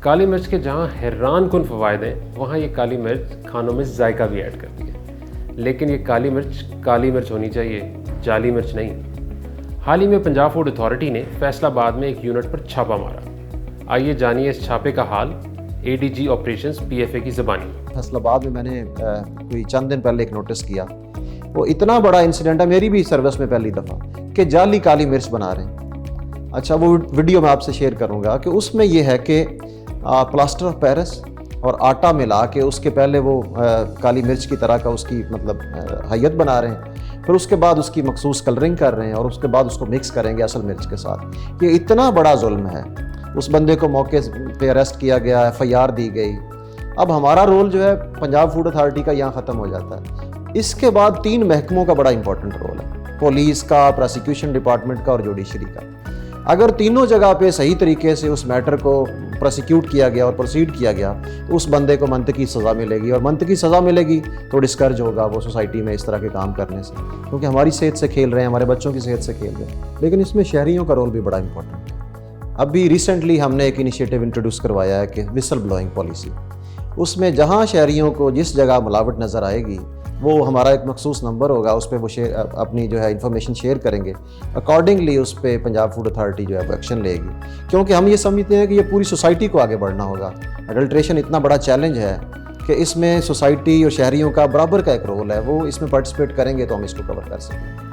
کالی مرچ کے جہاں حیران کن فوائد ہیں وہاں یہ کالی مرچ کھانوں میں ذائقہ بھی ایڈ کرتی ہے، لیکن یہ کالی مرچ ہونی چاہیے، جعلی مرچ نہیں۔ حال ہی میں پنجاب فوڈ اتھارٹی نے فیصل آباد میں ایک یونٹ پر چھاپا مارا۔ آئیے جانیے اس چھاپے کا حال A D G operations P F A کی زبانی۔ فیصل آباد میں نے کوئی چند دن پہلے ایک نوٹس کیا، وہ اتنا بڑا انسیڈنٹ ہے، میری بھی سروس میں پہلی دفعہ، کہ جعلی کالی مرچ بنا رہے ہیں۔ اچھا، وہ ویڈیو میں آپ سے شیئر کروں گا کہ اس میں یہ ہے کہ پلاسٹر آف پیرس اور آٹا ملا کے اس کے پہلے وہ کالی مرچ کی طرح کا اس کی مطلب حیت بنا رہے ہیں، پھر اس کے بعد اس کی مخصوص کلرنگ کر رہے ہیں اور اس کے بعد اس کو مکس کریں گے اصل مرچ کے ساتھ۔ یہ اتنا بڑا ظلم ہے۔ اس بندے کو موقع پہ اریسٹ کیا گیا، ایف آئی آر دی گئی۔ اب ہمارا رول جو ہے پنجاب فوڈ اتھارٹی کا یہاں ختم ہو جاتا ہے۔ اس کے بعد 3 محکموں کا بڑا امپورٹنٹ رول ہے، پولیس کا، پروسیکیوشن ڈپارٹمنٹ کا اور جوڈیشری کا۔ اگر تینوں جگہ پہ صحیح طریقے سے اس میٹر کو پروسیکیوٹ کیا گیا اور پروسیڈ کیا گیا، اس بندے کو منطقی سزا ملے گی، اور منطقی سزا ملے گی تو ڈسکرج ہوگا وہ سوسائٹی میں اس طرح کے کام کرنے سے، کیونکہ ہماری صحت سے کھیل رہے ہیں، ہمارے بچوں کی صحت سے کھیل رہے ہیں۔ لیکن اس میں شہریوں کا رول بھی بڑا امپورٹنٹ ہے۔ ابھی ریسنٹلی ہم نے ایک انیشیٹو انٹروڈیوس کروایا ہے کہ وسل بلوئنگ پالیسی۔ اس میں جہاں شہریوں کو جس جگہ ملاوٹ نظر آئے گی، وہ ہمارا ایک مخصوص نمبر ہوگا، اس پہ وہ اپنی جو ہے انفارمیشن شیئر کریں گے، اکارڈنگلی اس پہ پنجاب فوڈ اتھارٹی جو ہے وہ ایکشن لے گی، کیونکہ ہم یہ سمجھتے ہیں کہ یہ پوری سوسائٹی کو آگے بڑھنا ہوگا۔ اڈلٹریشن اتنا بڑا چیلنج ہے کہ اس میں سوسائٹی اور شہریوں کا برابر کا ایک رول ہے، وہ اس میں پارٹیسپیٹ کریں گے تو ہم اس کو کور کر سکیں گے۔